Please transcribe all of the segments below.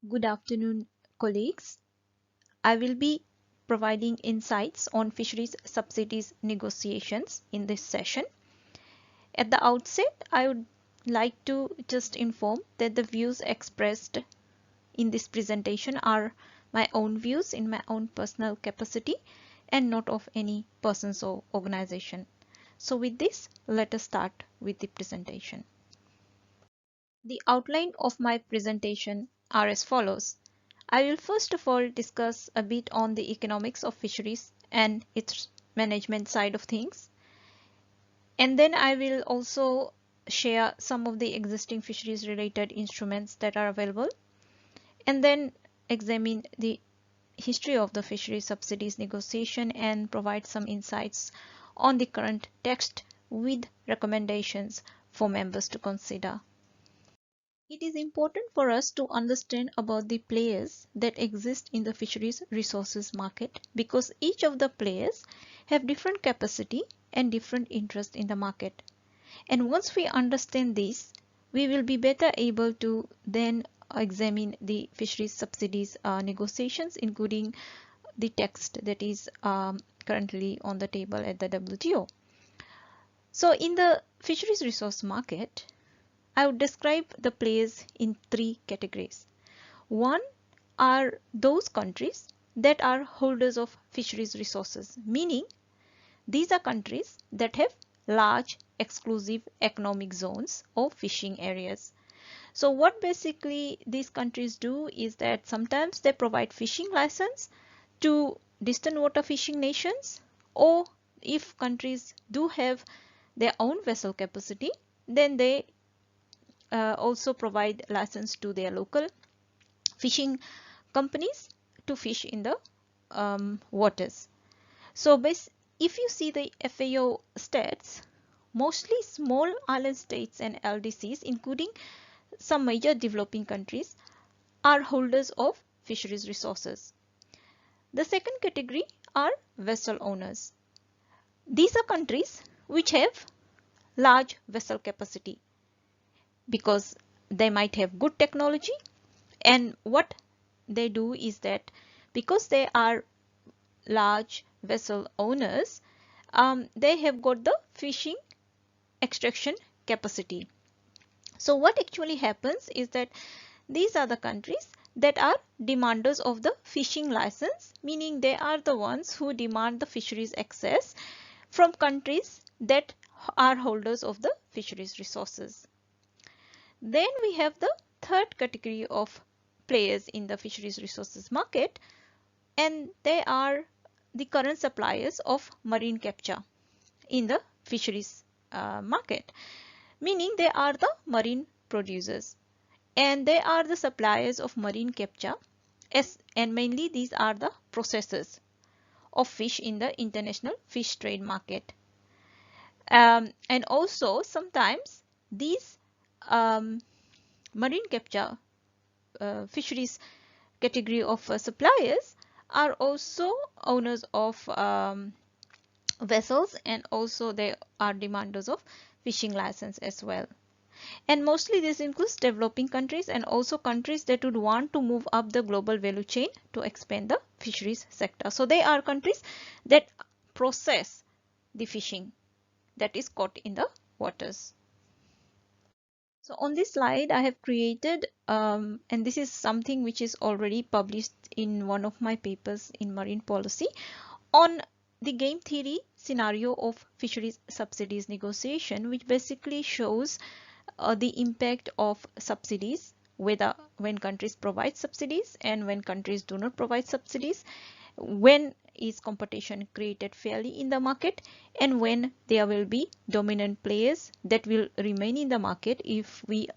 Good afternoon, colleagues. I will be providing insights on fisheries subsidies negotiations in this session. At the outset, I would like to just inform that the views expressed in this presentation are my own views in my own personal capacity and not of any persons or organization. So with this, let us start with the presentation. The outline of my presentation are as follows. I will first of all discuss a bit on the economics of fisheries and its management side of things. And then I will also share some of the existing fisheries related instruments that are available. And then examine the history of the fisheries subsidies negotiation and provide some insights on the current text with recommendations for members to consider. It is important for us to understand about the players that exist in the fisheries resources market because each of the players have different capacity and different interest in the market. And once we understand this, we will be better able to then examine the fisheries subsidies negotiations, including the text that is currently on the table at the WTO. So in the fisheries resource market, I would describe the players in three categories. One are those countries that are holders of fisheries resources, meaning these are countries that have large exclusive economic zones or fishing areas. So what basically these countries do is that sometimes they provide fishing license to distant water fishing nations, or if countries do have their own vessel capacity, then they also provide license to their local fishing companies to fish in the waters. So if you see the FAO stats, mostly small island states and LDCs, including some major developing countries, are holders of fisheries resources. The second category are vessel owners. These are countries which have large vessel capacity because they might have good technology, and what they do is that because they are large vessel owners, they have got the fishing extraction capacity. So what actually happens is that these are the countries that are demanders of the fishing license, meaning they are the ones who demand the fisheries access from countries that are holders of the fisheries resources. Then we have the third category of players in the fisheries resources market, and they are the current suppliers of marine capture in the fisheries market, meaning they are the marine producers and they are the suppliers of marine capture, and mainly these are the processors of fish in the international fish trade market. And also sometimes these marine capture fisheries category of suppliers are also owners of vessels, and also they are demanders of fishing license as well. And mostly this includes developing countries and also countries that would want to move up the global value chain to expand the fisheries sector. So they are countries that process the fishing that is caught in the waters. So on this slide I have created, and this is something which is already published in one of my papers in marine policy, on the game theory scenario of fisheries subsidies negotiation, which basically shows the impact of subsidies, whether when countries provide subsidies and when countries do not provide subsidies, when is competition created fairly in the market, and when there will be dominant players that will remain in the market if we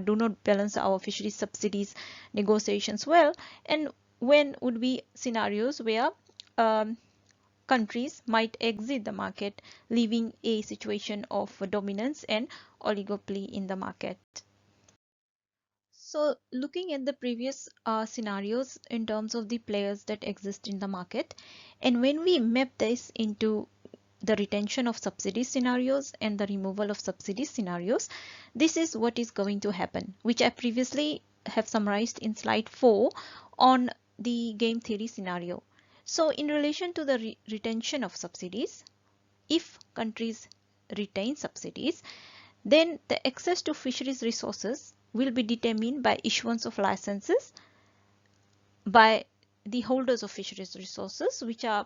do not balance our fisheries subsidies negotiations well, and when would be scenarios where countries might exit the market, leaving a situation of dominance and oligopoly in the market. So looking at the previous scenarios in terms of the players that exist in the market, and when we map this into the retention of subsidy scenarios and the removal of subsidy scenarios, this is what is going to happen, which I previously have summarized in slide 4 on the game theory scenario. So in relation to the retention of subsidies, if countries retain subsidies, then the access to fisheries resources will be determined by issuance of licenses by the holders of fisheries resources, which are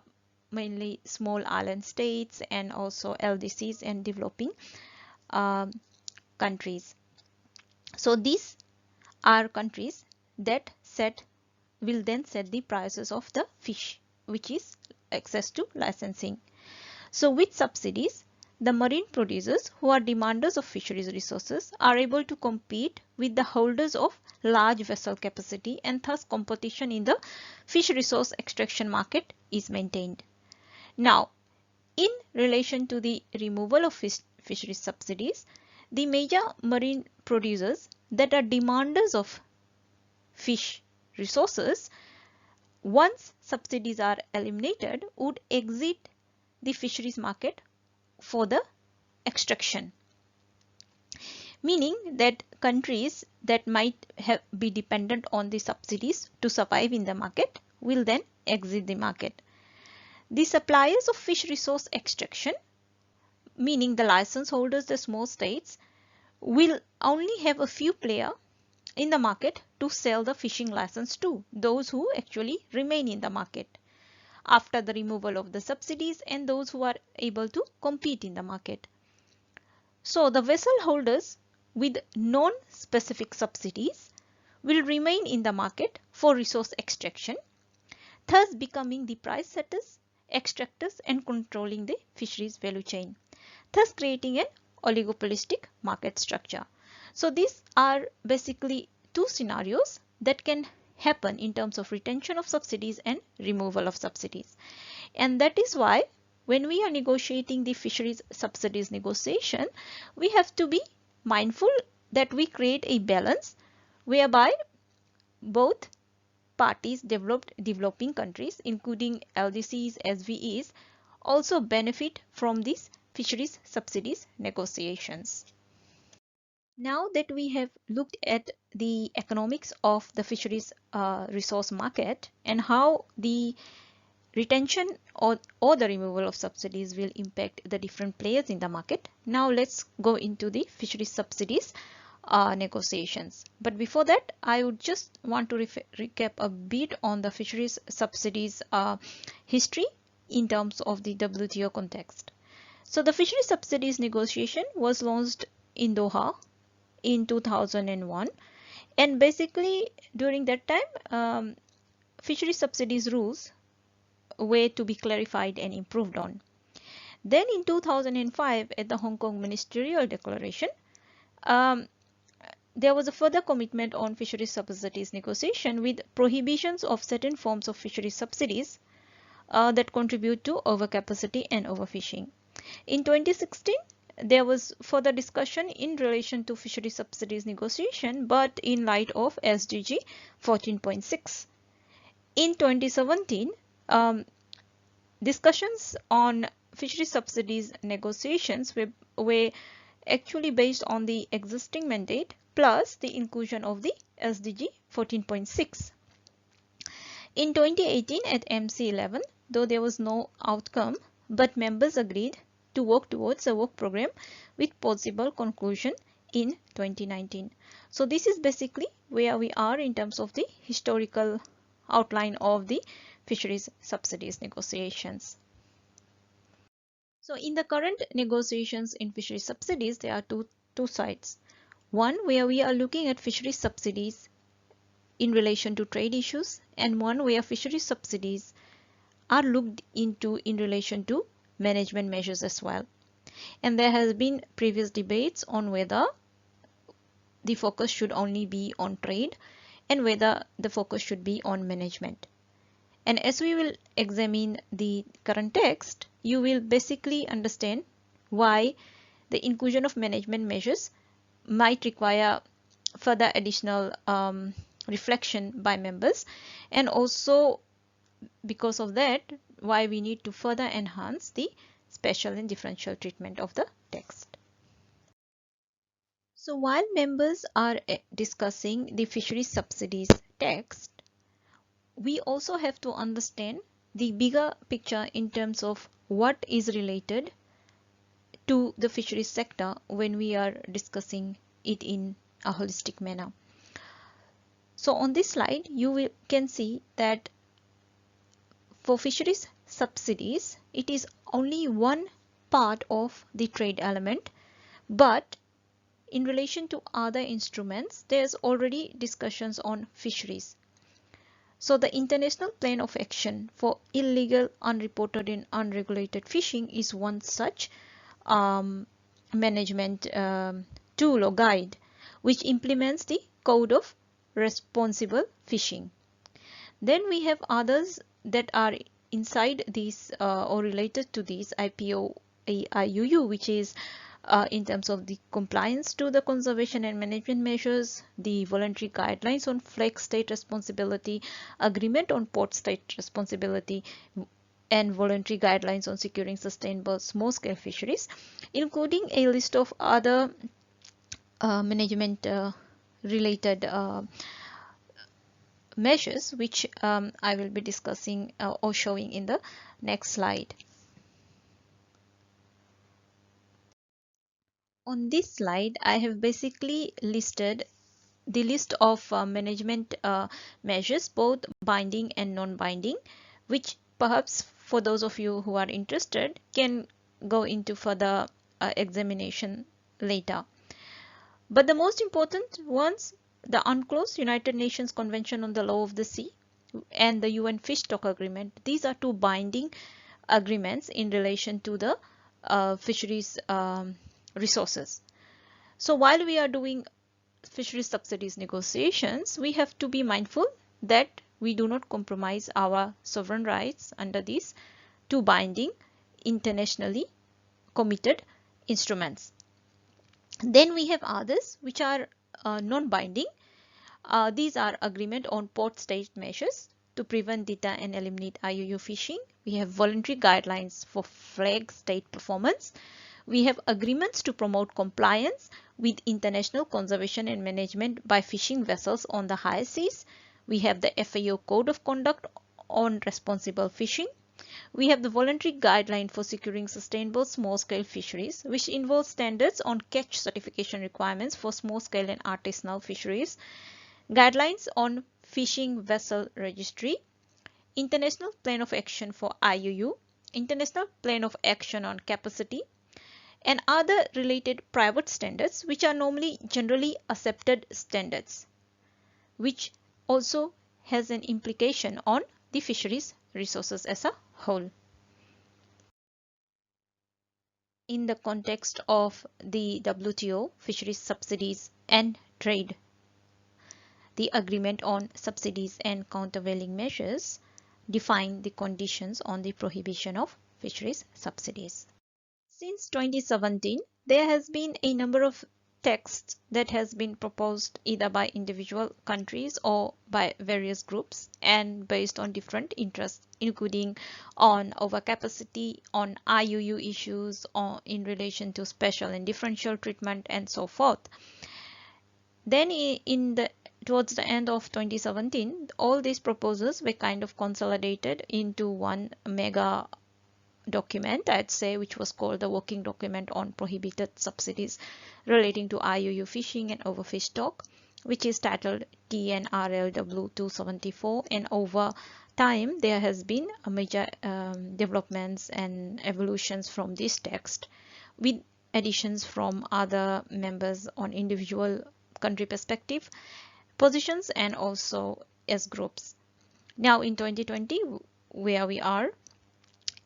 mainly small island states and also LDCs and developing countries. So these are countries that will then set the prices of the fish, which is access to licensing. So with subsidies, the marine producers who are demanders of fisheries resources are able to compete with the holders of large vessel capacity, and thus competition in the fish resource extraction market is maintained. Now, in relation to the removal of fisheries subsidies, the major marine producers that are demanders of fish resources, once subsidies are eliminated, would exit the fisheries market for the extraction, meaning that countries that might be dependent on the subsidies to survive in the market will then exit the market. The suppliers of fish resource extraction, meaning the license holders, the small states, will only have a few players in the market to sell the fishing license to, those who actually remain in the market after the removal of the subsidies and those who are able to compete in the market. So the vessel holders with non-specific subsidies will remain in the market for resource extraction, thus becoming the price setters, extractors and controlling the fisheries value chain, thus creating an oligopolistic market structure. So these are basically two scenarios that can happen in terms of retention of subsidies and removal of subsidies. And that is why when we are negotiating the fisheries subsidies negotiation, we have to be mindful that we create a balance whereby both parties, developing countries, including LDCs, SVEs, also benefit from these fisheries subsidies negotiations. Now that we have looked at the economics of the fisheries resource market and how the retention or the removal of subsidies will impact the different players in the market, now let's go into the fisheries subsidies negotiations. But before that, I would just want to recap a bit on the fisheries subsidies history in terms of the WTO context. So the fisheries subsidies negotiation was launched in Doha in 2001, and basically during that time fisheries subsidies rules were to be clarified and improved on. Then in 2005 at the Hong Kong Ministerial Declaration, there was a further commitment on fisheries subsidies negotiation with prohibitions of certain forms of fisheries subsidies that contribute to overcapacity and overfishing. In 2016, there was further discussion in relation to fisheries subsidies negotiation, but in light of SDG 14.6. In 2017, discussions on fisheries subsidies negotiations were actually based on the existing mandate plus the inclusion of the SDG 14.6. In 2018 at MC11, though there was no outcome, but members agreed to work towards a work program with possible conclusion in 2019. So this is basically where we are in terms of the historical outline of the fisheries subsidies negotiations. So in the current negotiations in fisheries subsidies, there are two sides. One where we are looking at fisheries subsidies in relation to trade issues, and one where fisheries subsidies are looked into in relation to management measures as well. And there has been previous debates on whether the focus should only be on trade and whether the focus should be on management. And as we will examine the current text, you will basically understand why the inclusion of management measures might require further additional reflection by members, and also because of that why we need to further enhance the special and differential treatment of the text. So while members are discussing the fisheries subsidies text, we also have to understand the bigger picture in terms of what is related to the fisheries sector when we are discussing it in a holistic manner. So on this slide, can see that for fisheries subsidies, it is only one part of the trade element, but in relation to other instruments, there's already discussions on fisheries. So the international plan of action for illegal, unreported and unregulated fishing is one such management tool or guide which implements the Code of Responsible Fishing. Then we have others that are inside these or related to these IPO IUU, which is in terms of the compliance to the conservation and management measures, the voluntary guidelines on flag state responsibility, agreement on port state responsibility, and voluntary guidelines on securing sustainable small-scale fisheries, including a list of other management related measures, which I will be discussing or showing in the next slide. On this slide, I have basically listed the list of management measures, both binding and non-binding, which perhaps for those of you who are interested can go into further examination later. But the most important ones, the UNCLOS, United Nations Convention on the Law of the Sea, and the UN Fish Stock Agreement. These are two binding agreements in relation to the fisheries resources. So while we are doing fisheries subsidies negotiations, we have to be mindful that we do not compromise our sovereign rights under these two binding internationally committed instruments. Then we have others which are non-binding. These are agreement on port state measures to prevent, deter and eliminate IUU fishing. We have voluntary guidelines for flag state performance. We have agreements to promote compliance with international conservation and management by fishing vessels on the high seas. We have the FAO Code of Conduct on responsible fishing. We have the voluntary guideline for securing sustainable small-scale fisheries, which involves standards on catch certification requirements for small-scale and artisanal fisheries, guidelines on fishing vessel registry, international plan of action for IUU, international plan of action on capacity, and other related private standards, which are normally generally accepted standards, which also has an implication on the fisheries resources as a whole. In the context of the WTO fisheries subsidies and trade, the agreement on subsidies and countervailing measures define the conditions on the prohibition of fisheries subsidies. Since 2017, there has been a number of texts that has been proposed either by individual countries or by various groups and based on different interests, including on overcapacity, on IUU issues, or in relation to special and differential treatment, and so forth. Then towards the end of 2017, all these proposals were kind of consolidated into one mega document, I'd say, which was called the Working Document on Prohibited Subsidies relating to IUU fishing and overfish stock, which is titled TNRLW 274. And over time, there has been a major developments and evolutions from this text, with additions from other members on individual country perspective, positions, and also as groups. Now in 2020, where we are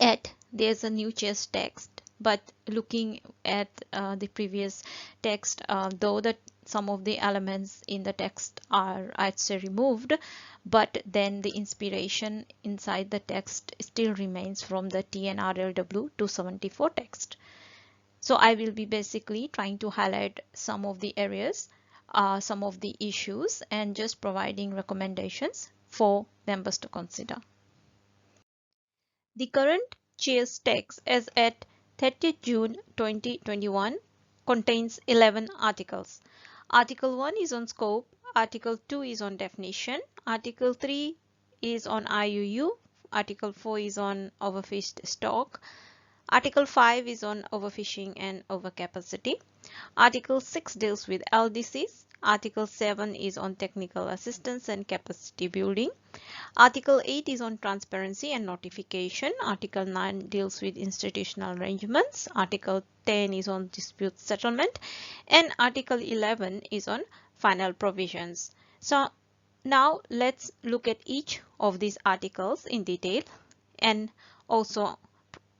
at, there's a new chess text, but looking at the previous text, though that some of the elements in the text are, I'd say, removed, but then the inspiration inside the text still remains from the TNRLW 274 text. So I will be basically trying to highlight some of the areas, some of the issues, and just providing recommendations for members to consider. The current chair's text as at 30th June 2021 contains 11 articles. Article 1 is on scope, Article 2 is on definition, Article 3 is on IUU, Article 4 is on overfished stock, Article 5 is on overfishing and overcapacity. Article 6 deals with LDCs. Article 7 is on technical assistance and capacity building. Article 8 is on transparency and notification. Article 9 deals with institutional arrangements. Article 10 is on dispute settlement. And Article 11 is on final provisions. So now let's look at each of these articles in detail and also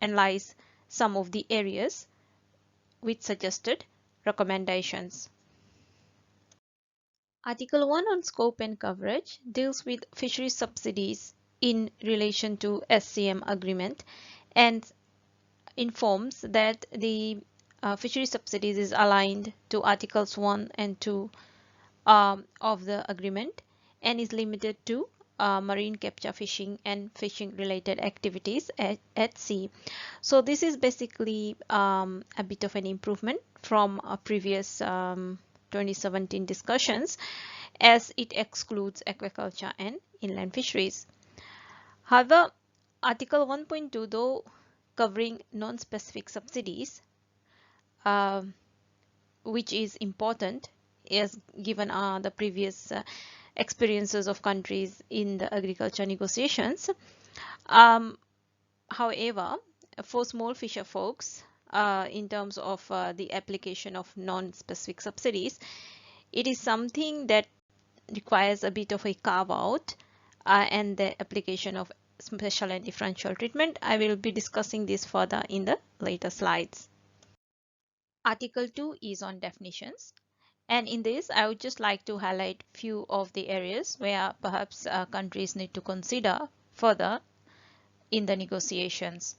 analyze some of the areas with suggested recommendations. Article 1 on scope and coverage deals with fisheries subsidies in relation to SCM agreement and informs that the fisheries subsidies is aligned to Articles 1 and 2 of the agreement and is limited to marine capture fishing and fishing related activities at sea. So this is basically a bit of an improvement from previous 2017 discussions, as it excludes aquaculture and inland fisheries. However, Article 1.2, though covering non-specific subsidies, which is important as given the previous experiences of countries in the agriculture negotiations. However, for small fisher folks, in terms of the application of non-specific subsidies, it is something that requires a bit of a carve out and the application of special and differential treatment. I will be discussing this further in the later slides. Article 2 is on definitions. And in this, I would just like to highlight few of the areas where perhaps countries need to consider further in the negotiations.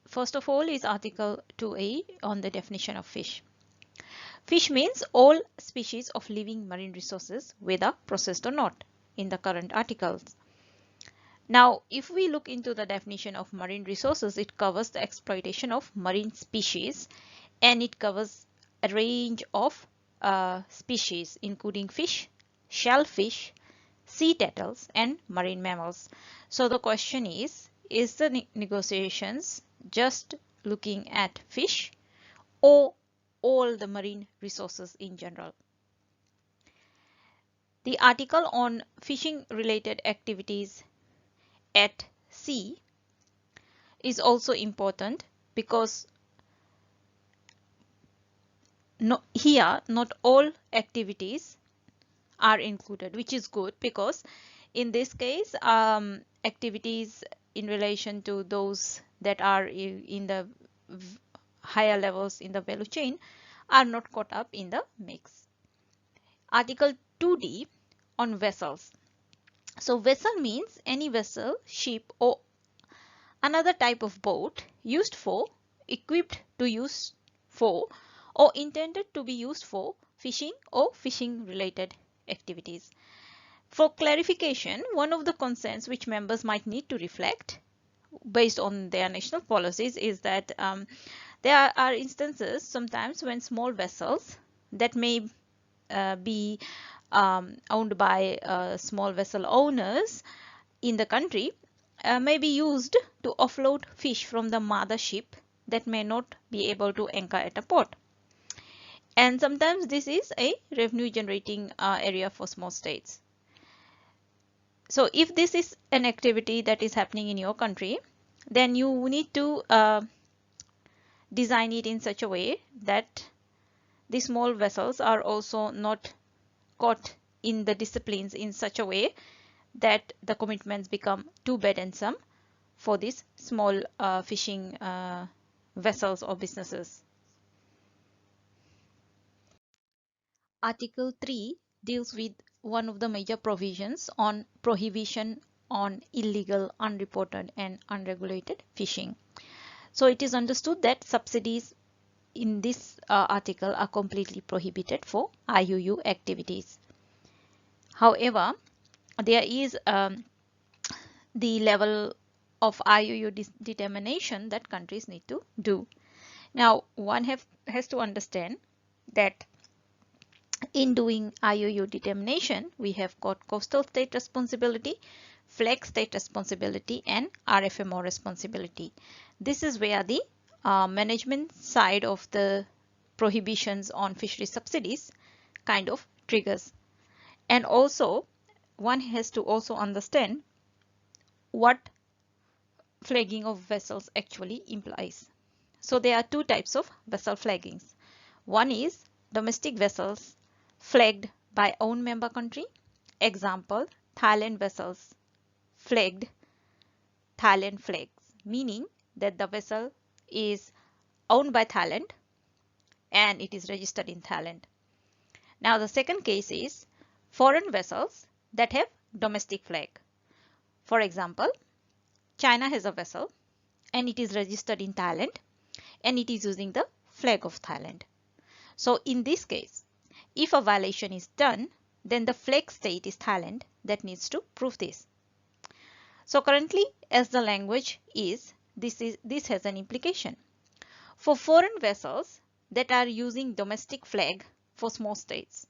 First of all is Article 2A on the definition of fish. Fish means all species of living marine resources, whether processed or not, in the current articles. Now, if we look into the definition of marine resources, it covers the exploitation of marine species, and it covers a range of species including fish, shellfish, sea turtles and marine mammals. So the question is the negotiations just looking at fish or all the marine resources in general? The article on fishing related activities at sea is also important because here not all activities are included, which is good because in this case activities in relation to those that are in the higher levels in the value chain are not caught up in the mix. Article 2D on vessels. So vessel means any vessel, ship or another type of boat used for, equipped to use for or intended to be used for fishing or fishing related activities. For clarification, one of the concerns which members might need to reflect based on their national policies is that there are instances sometimes when small vessels that may be owned by small vessel owners in the country may be used to offload fish from the mother ship that may not be able to anchor at a port. And sometimes this is a revenue generating area for small states. So if this is an activity that is happening in your country, then you need to design it in such a way that the small vessels are also not caught in the disciplines in such a way that the commitments become too burdensome for these small fishing vessels or businesses. Article 3 deals with one of the major provisions on prohibition on illegal, unreported and unregulated fishing. So it is understood that subsidies in this article are completely prohibited for IUU activities. However, there is the level of IUU determination that countries need to do. Now, one has to understand that in doing IUU determination, we have got coastal state responsibility, flag state responsibility, and RFMO responsibility. This is where the management side of the prohibitions on fishery subsidies kind of triggers. And also, one has to also understand what flagging of vessels actually implies. So there are two types of vessel flaggings. One is domestic vessels flagged by own member country. Example, Thailand vessels flagged Thailand flags, meaning that the vessel is owned by Thailand and it is registered in Thailand. Now the second case is foreign vessels that have domestic flag. For example, China has a vessel and it is registered in Thailand and it is using the flag of Thailand. So in this case, if a violation is done, then the flag state is Thailand that needs to prove this. So currently, as the language is, this has an implication. For foreign vessels that are using domestic flag for small states,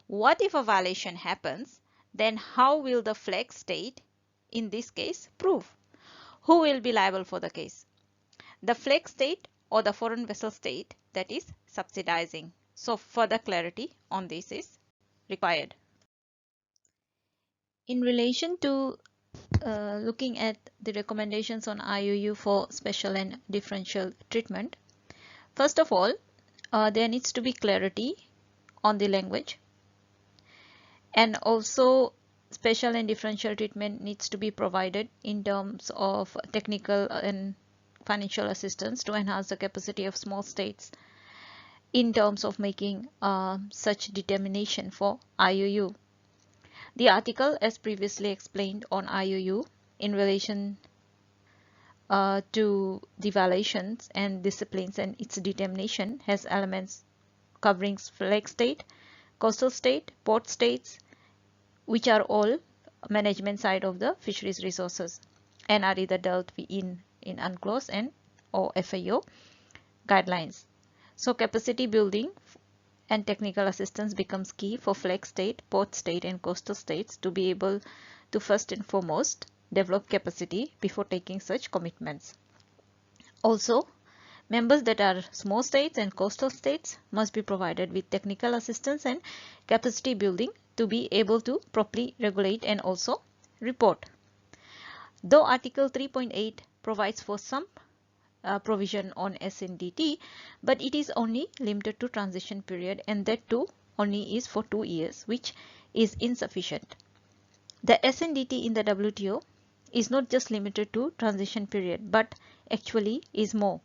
what if a violation happens? Then how will the flag state, in this case, prove? Who will be liable for the case? The flag state or the foreign vessel state that is subsidizing. So further clarity on this is required. In relation to looking at the recommendations on IUU for special and differential treatment, first of all, there needs to be clarity on the language, and also special and differential treatment needs to be provided in terms of technical and financial assistance to enhance the capacity of small states in terms of making such determination for IUU. The article, as previously explained on IUU in relation to the violations and disciplines and its determination, has elements covering flag state, coastal state, port states, which are all management side of the fisheries resources and are either dealt with in UNCLOS and or FAO guidelines. So capacity building and technical assistance becomes key for flag state, port state and coastal states to be able to first and foremost develop capacity before taking such commitments. Also, members that are small states and coastal states must be provided with technical assistance and capacity building to be able to properly regulate and also report. Though Article 3.8 provides for some provision on SDT, but it is only limited to transition period, and that too only is for 2 years, which is insufficient. The SDT in the WTO is not just limited to transition period, but actually is more.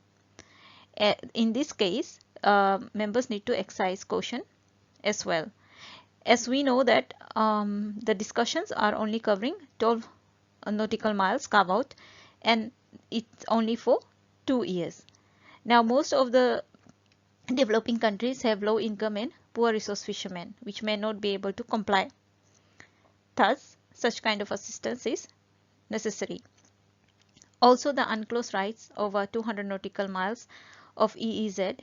In this case, members need to exercise caution as well, as we know that the discussions are only covering 12 nautical miles carve out, and it's only for 2 years. Now most of the developing countries have low income and poor resource fishermen which may not be able to comply. Thus, such kind of assistance is necessary. Also, the UNCLOS rights over 200 nautical miles of EEZ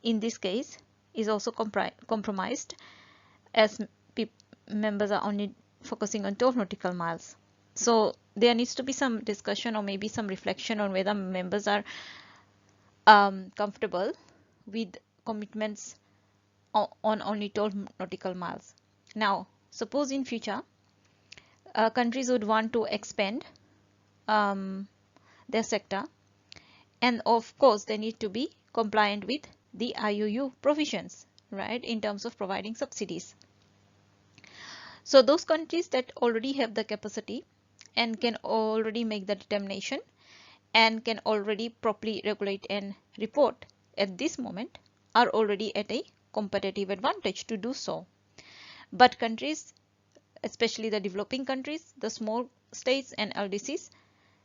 in this case is also compromised, as members are only focusing on 12 nautical miles. So there needs to be some discussion or maybe some reflection on whether members are comfortable with commitments on only 12 nautical miles. Now, suppose in future countries would want to expand their sector, and of course they need to be compliant with the IUU provisions, right, in terms of providing subsidies. So those countries that already have the capacity and can already make the determination and can already properly regulate and report at this moment are already at a competitive advantage to do so. But countries, especially the developing countries, the small states and LDCs,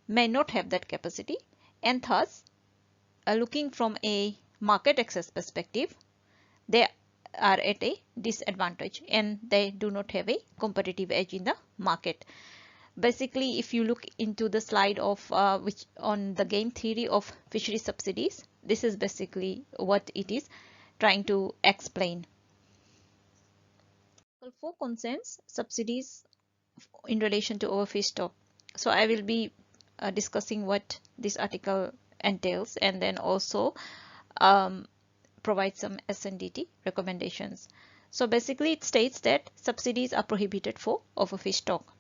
may not have that capacity, and thus looking from a market access perspective, they are at a disadvantage and they do not have a competitive edge in the market. Basically, if you look into the slide of which on the game theory of fishery subsidies, This is basically what it is trying to explain. Article 4 concerns subsidies in relation to overfished stock. So I will be discussing what this article entails, and then also provide some SDT recommendations. So basically it states that subsidies are prohibited for overfished stock.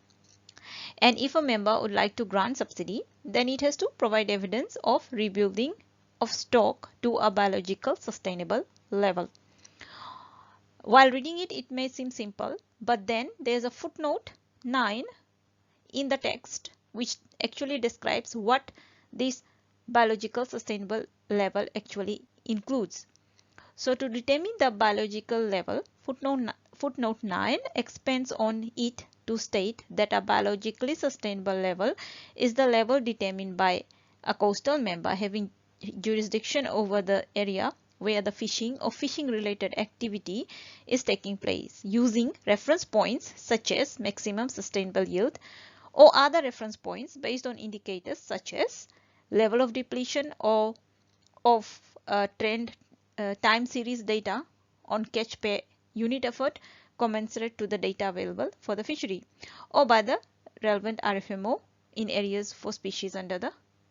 And if a member would like to grant subsidy, then it has to provide evidence of rebuilding of stock to a biological sustainable level. While reading it, it may seem simple, but then there's a footnote 9 in the text which actually describes what this biological sustainable level actually includes. So to determine the biological level, footnote 9 expands on it to state that a biologically sustainable level is the level determined by a coastal member having jurisdiction over the area where the fishing or fishing related activity is taking place, using reference points such as maximum sustainable yield or other reference points based on indicators such as level of depletion or of trend time series data on catch per unit effort commensurate to the data available for the fishery, or by the relevant RFMO in areas for species under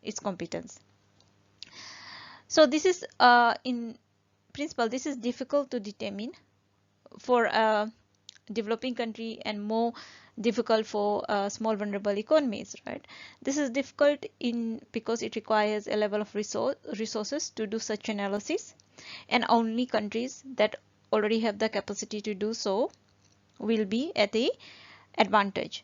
its competence. So this is in principle, this is difficult to determine for a developing country and more difficult for small vulnerable economies, right? This is difficult because it requires a level of resources to do such analysis, and only countries that already have the capacity to do so will be at the advantage.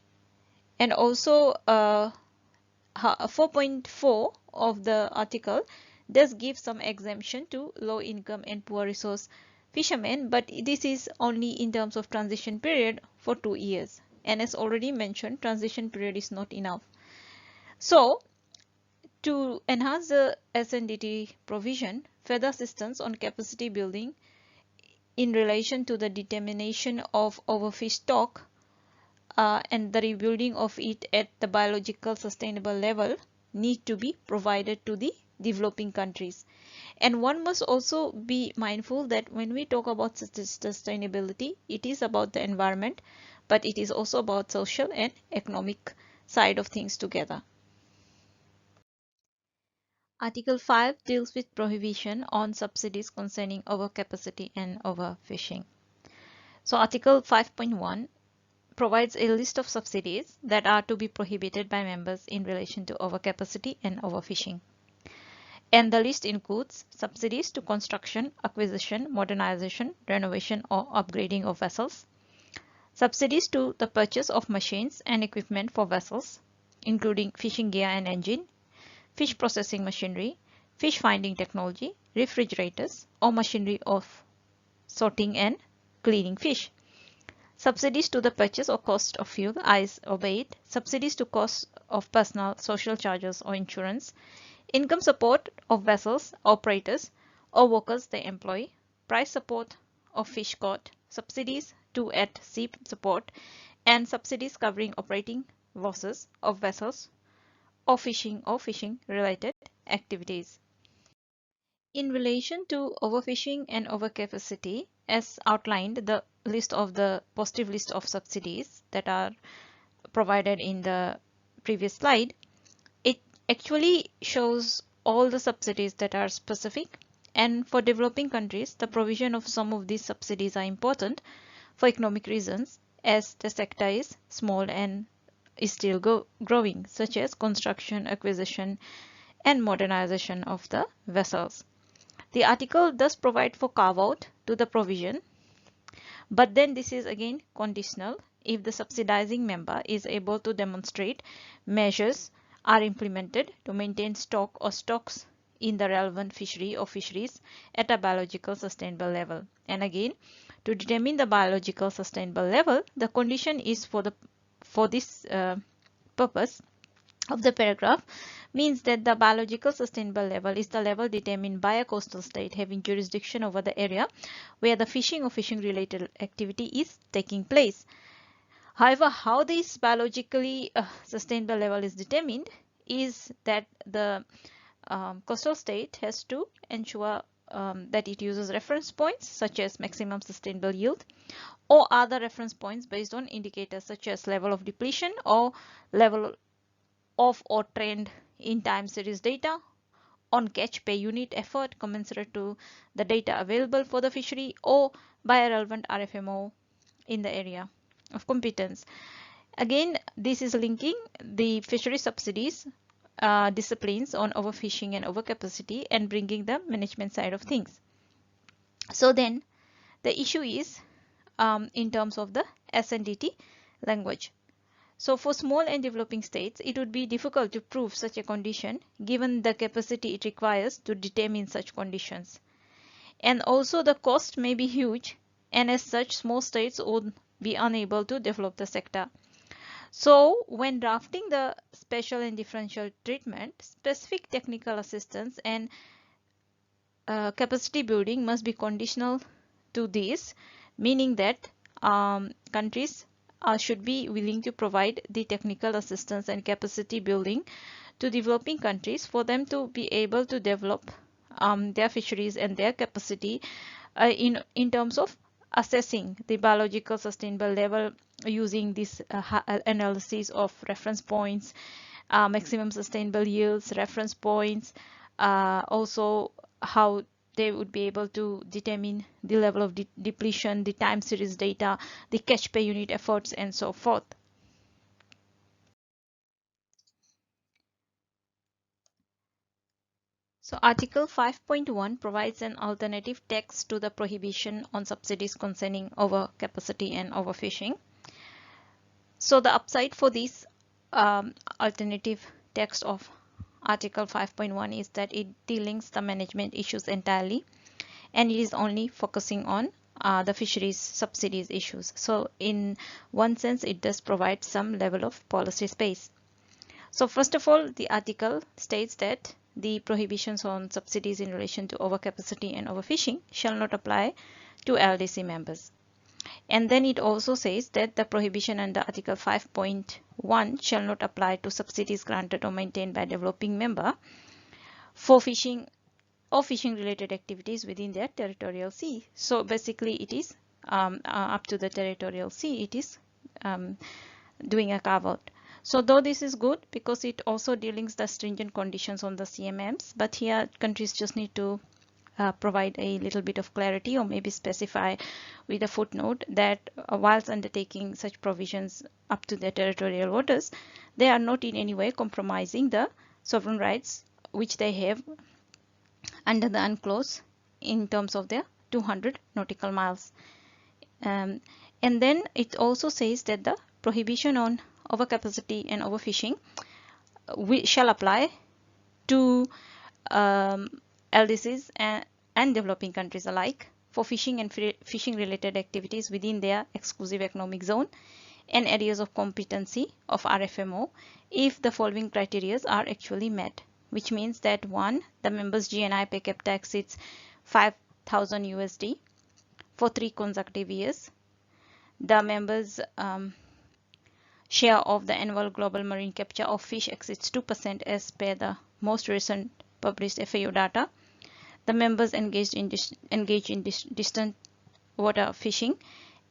And also 4.4 of the article does give some exemption to low income and poor resource fishermen, but this is only in terms of transition period for 2 years. And as already mentioned, transition period is not enough. So to enhance the SDT provision, further assistance on capacity building in relation to the determination of overfished stock and the rebuilding of it at the biological sustainable level need to be provided to the developing countries. And one must also be mindful that when we talk about sustainability, it is about the environment, but it is also about social and economic side of things together. Article 5 deals with prohibition on subsidies concerning overcapacity and overfishing. So Article 5.1 provides a list of subsidies that are to be prohibited by members in relation to overcapacity and overfishing. And the list includes subsidies to construction, acquisition, modernization, renovation or upgrading of vessels, subsidies to the purchase of machines and equipment for vessels, including fishing gear and engine, fish processing machinery, fish finding technology, refrigerators or machinery of sorting and cleaning fish, subsidies to the purchase or cost of fuel, ice or bait, subsidies to cost of personal, social charges or insurance, income support of vessels, operators or workers they employ, price support of fish caught, subsidies to at sea support, and subsidies covering operating losses of vessels or fishing related activities. In relation to overfishing and overcapacity, as outlined, the positive list of subsidies that are provided in the previous slide, it actually shows all the subsidies that are specific, and for developing countries, the provision of some of these subsidies are important for economic reasons, as the sector is small and is still growing, such as construction, acquisition, and modernization of the vessels. The article does provide for carve-out to the provision, but then this is again conditional if the subsidizing member is able to demonstrate measures are implemented to maintain stock or stocks in the relevant fishery or fisheries at a biological sustainable level. And again, to determine the biological sustainable level, the condition is for this purpose of the paragraph means that the biological sustainable level is the level determined by a coastal state having jurisdiction over the area where the fishing or fishing related activity is taking place. However, how this biologically sustainable level is determined is that the coastal state has to ensure that it uses reference points such as maximum sustainable yield or other reference points based on indicators such as level of depletion or level of or trend in time series data on catch per unit effort commensurate to the data available for the fishery or by a relevant RFMO in the area of competence. Again, this is linking the fishery subsidies disciplines on overfishing and overcapacity and bringing the management side of things. So then the issue is in terms of the SNDT language. So for small and developing states, it would be difficult to prove such a condition given the capacity it requires to determine such conditions. And also the cost may be huge, and as such small states would be unable to develop the sector. So when drafting the special and differential treatment, specific technical assistance and capacity building must be conditional to this, meaning that countries should be willing to provide the technical assistance and capacity building to developing countries for them to be able to develop their fisheries and their capacity in terms of assessing the biological sustainable level using this analysis of reference points, maximum sustainable yields, reference points, also how they would be able to determine the level of depletion, the time series data, the catch per unit efforts, and so forth. So Article 5.1 provides an alternative text to the prohibition on subsidies concerning overcapacity and overfishing. So the upside for this alternative text of Article 5.1 is that it delinks the management issues entirely, and it is only focusing on the fisheries subsidies issues. So in one sense, it does provide some level of policy space. So first of all, the article states that the prohibitions on subsidies in relation to overcapacity and overfishing shall not apply to LDC members. And then it also says that the prohibition under Article 5.1 shall not apply to subsidies granted or maintained by developing member for fishing or fishing related activities within their territorial sea. So basically it is up to the territorial sea, it is doing a carve out. So though this is good because it also dealings the stringent conditions on the CMMs, but here countries just need to provide a little bit of clarity or maybe specify with a footnote that whilst undertaking such provisions up to their territorial waters, they are not in any way compromising the sovereign rights which they have under the UNCLOS in terms of their 200 nautical miles. And then it also says that the prohibition on overcapacity and overfishing shall apply to LDCs and developing countries alike for fishing and fishing related activities within their exclusive economic zone and areas of competency of RFMO if the following criteria are actually met, which means that 1. The members' GNI per capita exceeds 5,000 USD for 3 consecutive years. The members' share of the annual global marine capture of fish exceeds 2% as per the most recent published FAO data. The members engaged in distant water fishing,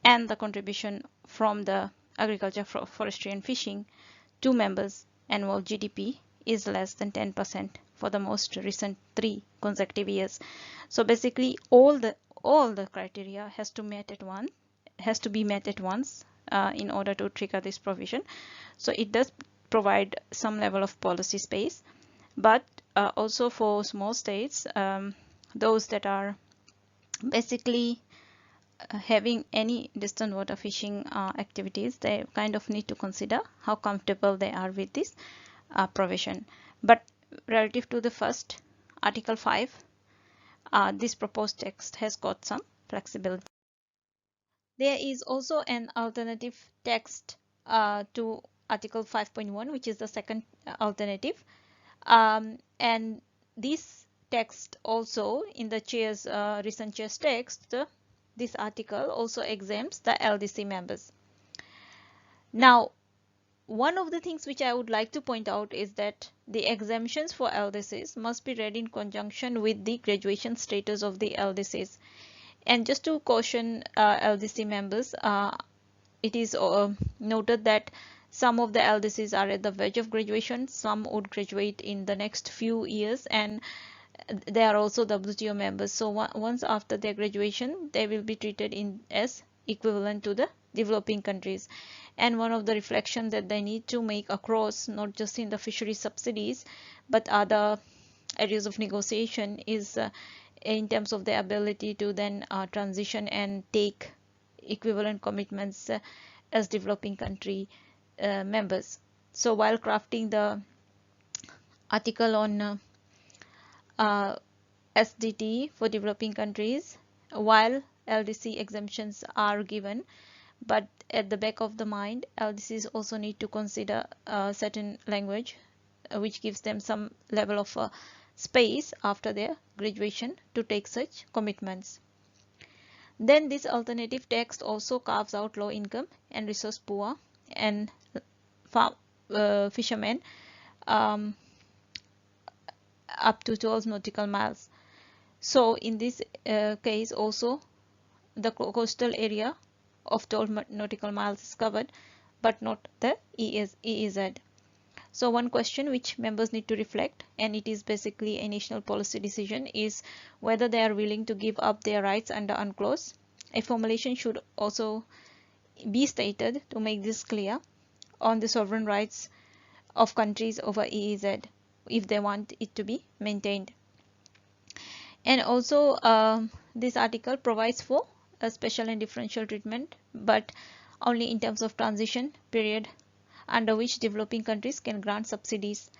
and the contribution from the agriculture, forestry and fishing to members' annual GDP is less than 10% for the most recent 3 consecutive years. So basically all the criteria has to be met at once in order to trigger this provision. So it does provide some level of policy space, but also for small states, those that are basically having any distant water fishing activities, they kind of need to consider how comfortable they are with this provision. But relative to the first Article 5, this proposed text has got some flexibility. There is also an alternative text to Article 5.1, which is the second alternative, and this text also in the chair's recent chair's text, this article also exempts the LDC members. Now one of the things which I would like to point out is that the exemptions for LDCs must be read in conjunction with the graduation status of the LDCs. And just to caution LDC members, it is noted that some of the LDCs are at the verge of graduation, some would graduate in the next few years, and they are also WTO members. So once after their graduation, they will be treated as equivalent to the developing countries. And one of the reflections that they need to make across, not just in the fishery subsidies, but other areas of negotiation, is in terms of their ability to then transition and take equivalent commitments as developing country members. So while crafting the article on SDT for developing countries, while LDC exemptions are given, but at the back of the mind, LDCs also need to consider certain language which gives them some level of space after their graduation to take such commitments. Then this alternative text also carves out low income and resource poor and fishermen um, up to 12 nautical miles. So in this case also the coastal area of 12 nautical miles is covered, but not the EEZ. So one question which members need to reflect, and it is basically a national policy decision, is whether they are willing to give up their rights under UNCLOS. A formulation should also be stated to make this clear on the sovereign rights of countries over EEZ if they want it to be maintained. And also this article provides for a special and differential treatment, but only in terms of transition period under which developing countries can grant subsidies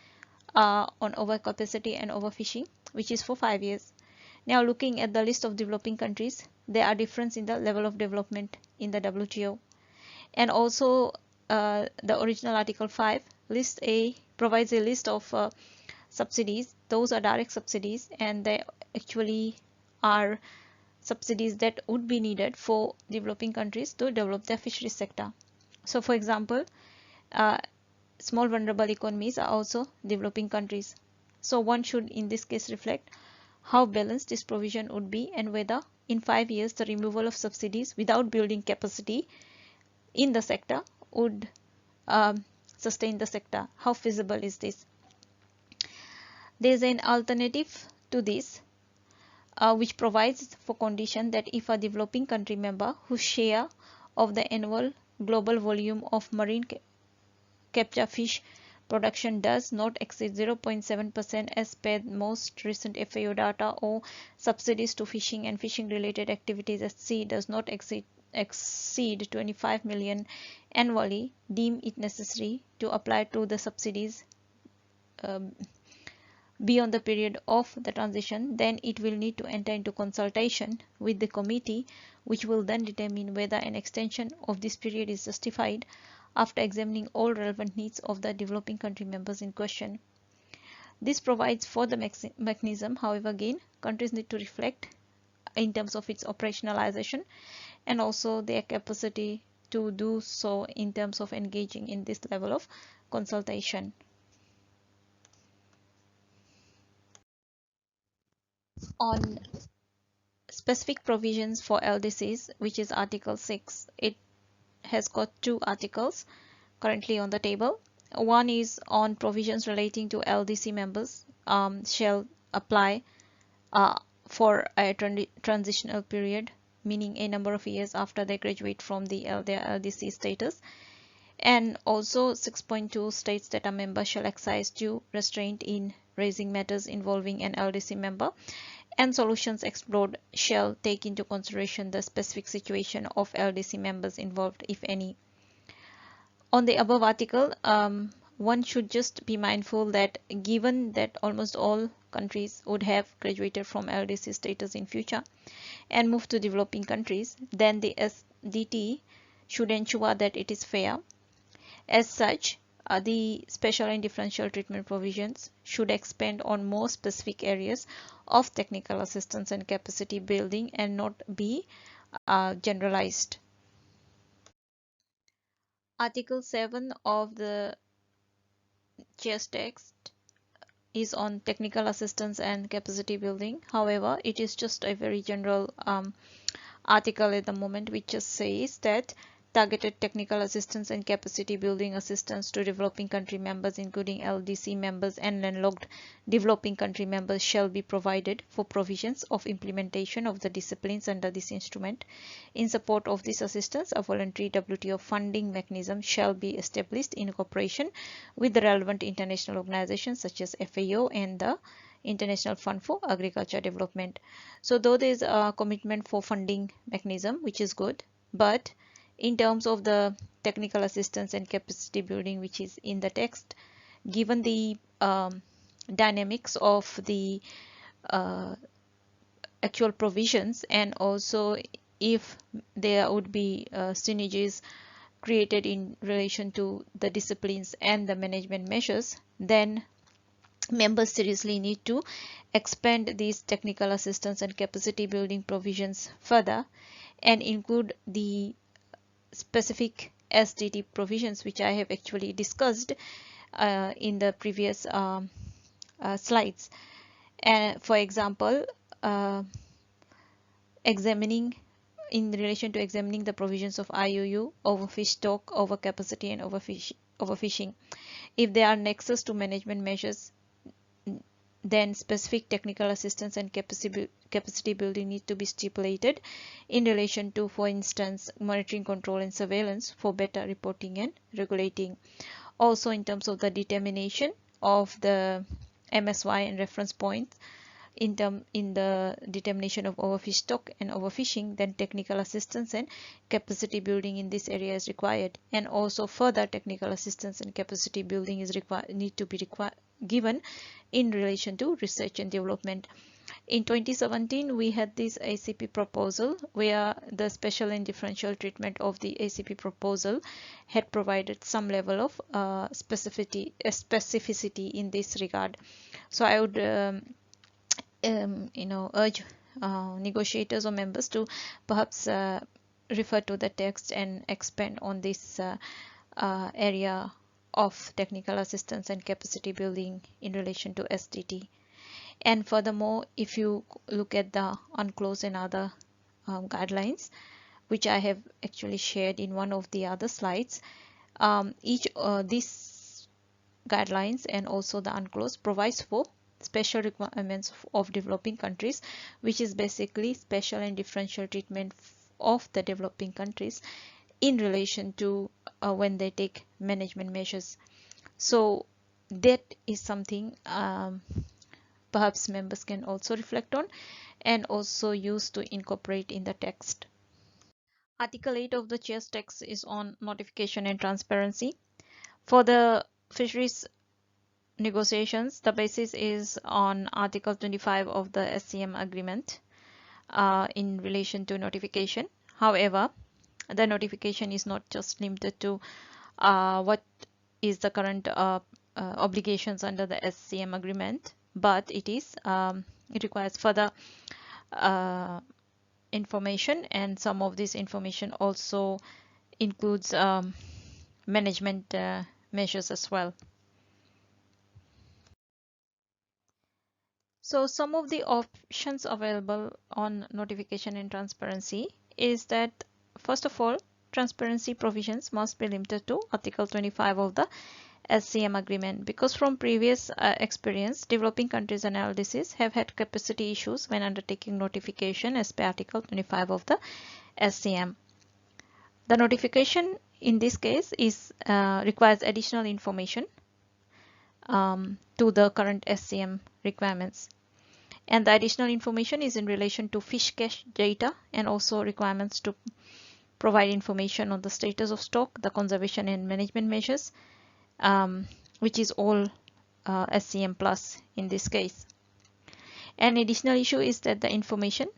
on overcapacity and overfishing, which is for 5 years. Now looking at the list of developing countries, there are differences in the level of development in the WTO. And also the original Article 5 provides a list of subsidies. Those are direct subsidies, and they actually are subsidies that would be needed for developing countries to develop their fisheries sector. So for example, small vulnerable economies are also developing countries. So one should in this case reflect how balanced this provision would be, and whether in 5 years the removal of subsidies without building capacity in the sector would sustain the sector. How feasible is this? There is an alternative to this which provides for condition that if a developing country member whose share of the annual global volume of marine capture fish production does not exceed 0.7% as per most recent FAO data, or subsidies to fishing and fishing related activities at sea does not exceed 25 million annually, deem it necessary to apply to the subsidies beyond the period of the transition, then it will need to enter into consultation with the committee, which will then determine whether an extension of this period is justified after examining all relevant needs of the developing country members in question. This provides for the mechanism. However, again, countries need to reflect in terms of its operationalization and also their capacity to do so in terms of engaging in this level of consultation. On specific provisions for LDCs, which is Article 6, it has got 2 articles currently on the table. One is on provisions relating to LDC members shall apply for a transitional period, meaning a number of years after they graduate from their LDC status. And also 6.2 states that a member shall exercise due restraint in raising matters involving an LDC member, and solutions explored shall take into consideration the specific situation of LDC members involved, if any. On the above article, one should just be mindful that given that almost all countries would have graduated from LDC status in future and moved to developing countries, then the SDT should ensure that it is fair. As such, the special and differential treatment provisions should expand on more specific areas of technical assistance and capacity building and not be generalized. Article 7 of the chair's text is on technical assistance and capacity building. However, it is just a very general article at the moment, which just says that targeted technical assistance and capacity building assistance to developing country members, including LDC members and landlocked developing country members, shall be provided for provisions of implementation of the disciplines under this instrument. In support of this assistance, a voluntary WTO funding mechanism shall be established in cooperation with the relevant international organizations such as FAO and the International Fund for Agriculture Development. So though there is a commitment for funding mechanism, which is good, but in terms of the technical assistance and capacity building, which is in the text, given the dynamics of the actual provisions, and also if there would be synergies created in relation to the disciplines and the management measures, then members seriously need to expand these technical assistance and capacity building provisions further and include the specific SDT provisions, which I have actually discussed in the previous slides. And for example, examining in relation to examining the provisions of IUU, overfish stock, overcapacity, and overfishing. If there are nexus to management measures, then specific technical assistance and capacity building need to be stipulated in relation to, for instance, monitoring, control, and surveillance for better reporting and regulating. Also, in terms of the determination of the MSY and reference points, in the determination of overfish stock and overfishing, then technical assistance and capacity building in this area is required, and also further technical assistance and capacity building is given in relation to research and development. In 2017, we had this ACP proposal where the special and differential treatment of the ACP proposal had provided some level of specificity in this regard. So I would urge negotiators or members to perhaps refer to the text and expand on this area of technical assistance and capacity building in relation to SDT. And furthermore, if you look at the UNCLOS and other guidelines, which I have actually shared in one of the other slides, these guidelines and also the UNCLOS provides for special requirements of developing countries, which is basically special and differential treatment of the developing countries in relation to when they take management measures. So that is something perhaps members can also reflect on and also use to incorporate in the text. Article 8 of the chair's text is on notification and transparency. For the fisheries negotiations, the basis is on Article 25 of the SCM agreement in relation to notification. However, the notification is not just limited to what is the current obligations under the SCM agreement, but it requires further information, and some of this information also includes management measures as well. So some of the options available on notification and transparency is that, first of all, transparency provisions must be limited to Article 25 of the SCM agreement, because from previous experience, developing countries and LDCs have had capacity issues when undertaking notification as per Article 25 of the SCM. The notification in this case requires additional information to the current SCM requirements. And the additional information is in relation to fish catch data and also requirements to provide information on the status of stock, the conservation and management measures, which is all SCM plus in this case. An additional issue is that the information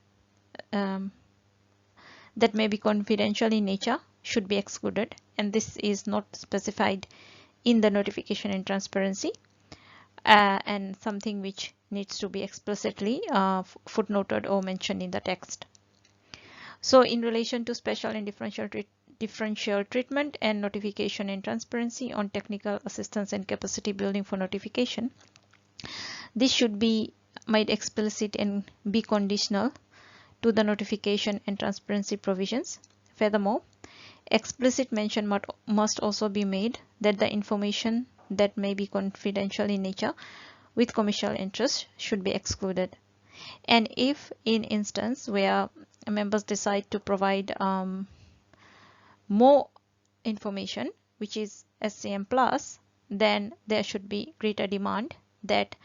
that may be confidential in nature should be excluded, and this is not specified in the notification and transparency, and something which needs to be explicitly footnoted or mentioned in the text. So in relation to special and differential differential treatment and notification and transparency on technical assistance and capacity building for notification. This should be made explicit and be conditional to the notification and transparency provisions. Furthermore, explicit mention must also be made that the information that may be confidential in nature with commercial interest should be excluded. And if in instance where members decide to provide more information, which is SCM plus, then there should be greater demand that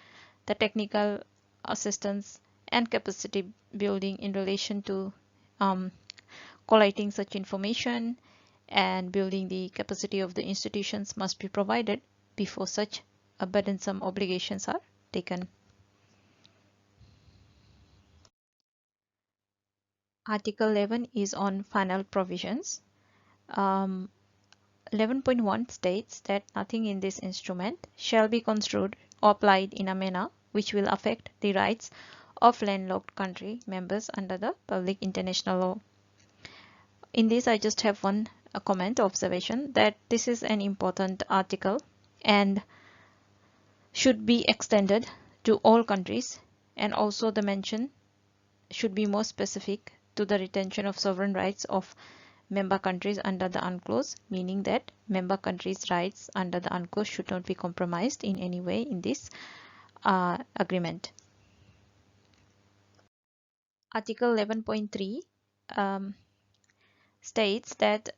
the technical assistance and capacity building in relation to collating such information and building the capacity of the institutions must be provided before such burdensome obligations are taken. Article 11 is on final provisions. 11.1 states that nothing in this instrument shall be construed or applied in a manner which will affect the rights of landlocked country members under the public international law. In this, I just have one comment observation that this is an important article and should be extended to all countries, and also the mention should be more specific to the retention of sovereign rights of member countries under the UNCLOS, meaning that member countries' rights under the UNCLOS should not be compromised in any way in this agreement. Article 11.3 states that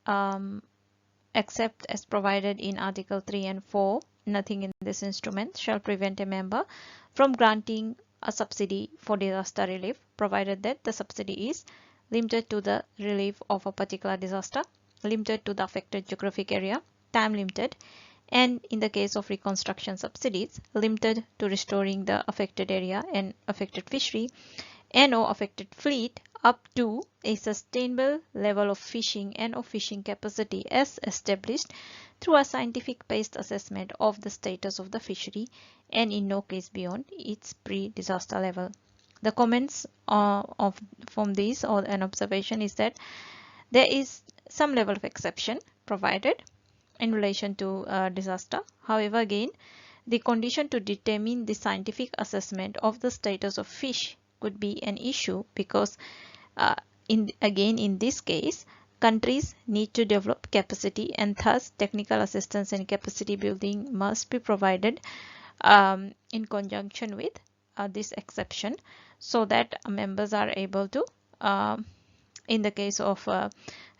except as provided in Article 3 and 4, nothing in this instrument shall prevent a member from granting a subsidy for disaster relief, provided that the subsidy is limited to the relief of a particular disaster, limited to the affected geographic area, time limited, and in the case of reconstruction subsidies, limited to restoring the affected area and affected fishery and or affected fleet up to a sustainable level of fishing and of fishing capacity as established through a scientific-based assessment of the status of the fishery and in no case beyond its pre-disaster level. The comments from this or an observation is that there is some level of exception provided in relation to disaster. However, again, the condition to determine the scientific assessment of the status of fish could be an issue because in this case, countries need to develop capacity and thus technical assistance and capacity building must be provided in conjunction with this exception so that members are able to, in the case of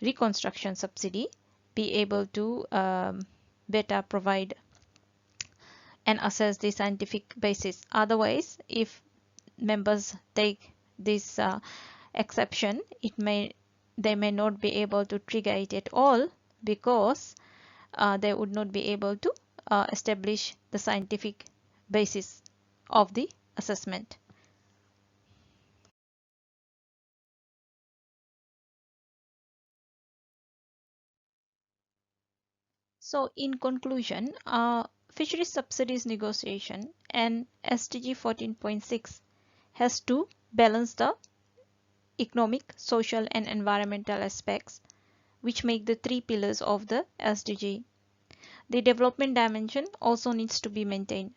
reconstruction subsidy, be able to better provide and assess the scientific basis. Otherwise, if members take this exception, they may not be able to trigger it at all because they would not be able to establish the scientific basis of the assessment. So in conclusion, fisheries subsidies negotiation and SDG 14.6 has to balance the economic, social and environmental aspects which make the three pillars of the SDG. The development dimension also needs to be maintained,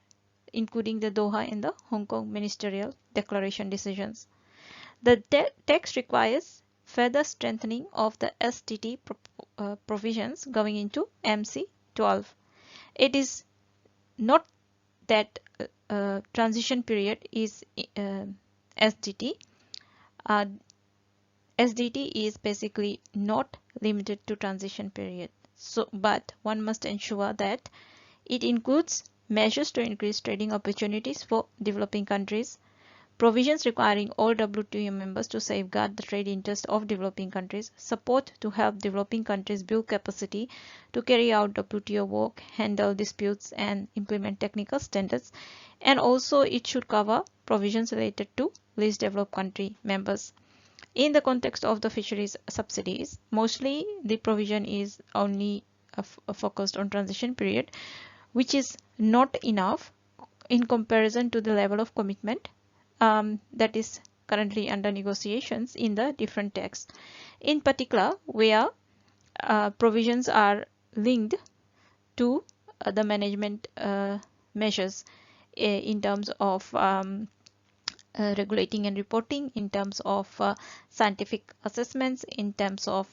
including the Doha and the Hong Kong Ministerial Declaration decisions. The text requires further strengthening of the SDT provisions going into MC12. It is not that transition period is SDT. SDT is basically not limited to transition period. So, but one must ensure that it includes measures to increase trading opportunities for developing countries, provisions requiring all WTO members to safeguard the trade interests of developing countries, support to help developing countries build capacity to carry out WTO work, handle disputes and implement technical standards, and also it should cover provisions related to least developed country members. In the context of the fisheries subsidies, mostly the provision is only focused on transition period, which is not enough in comparison to the level of commitment that is currently under negotiations in the different texts. In particular, where provisions are linked to the management measures in terms of regulating and reporting, in terms of scientific assessments, in terms of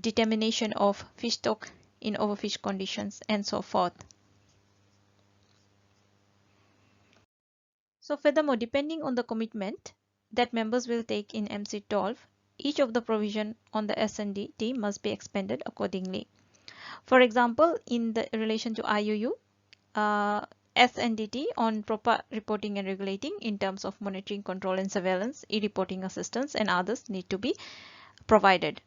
determination of fish stock in overfish conditions, and so forth. So furthermore, depending on the commitment that members will take in MC12, each of the provision on the SNDT must be expanded accordingly. For example, in the relation to IUU, SNDT on proper reporting and regulating in terms of monitoring, control and surveillance, e-reporting assistance and others need to be provided.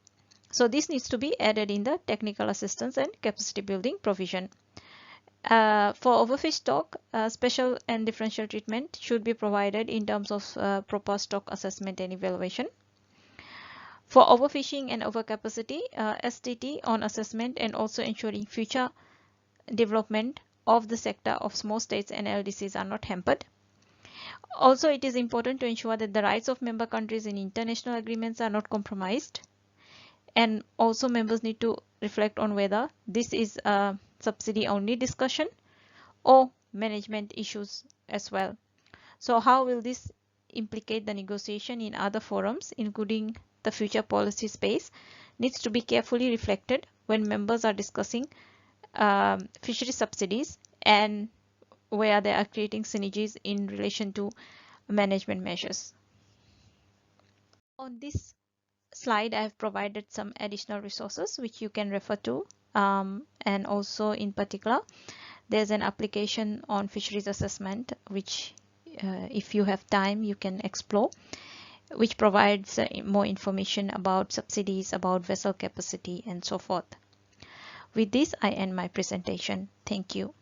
So this needs to be added in the technical assistance and capacity building provision. For overfish stock, special and differential treatment should be provided in terms of proper stock assessment and evaluation. For overfishing and overcapacity, SDT on assessment and also ensuring future development of the sector of small states and LDCs are not hampered. Also, it is important to ensure that the rights of member countries in international agreements are not compromised. And also members need to reflect on whether this is a subsidy only discussion or management issues as well. So how will this implicate the negotiation in other forums, including the future policy space, needs to be carefully reflected when members are discussing fishery subsidies and where they are creating synergies in relation to management measures. On this slide, I have provided some additional resources which you can refer to, and also in particular there's an application on fisheries assessment which if you have time you can explore, which provides more information about subsidies, about vessel capacity and so forth. With this, I end my presentation. Thank you.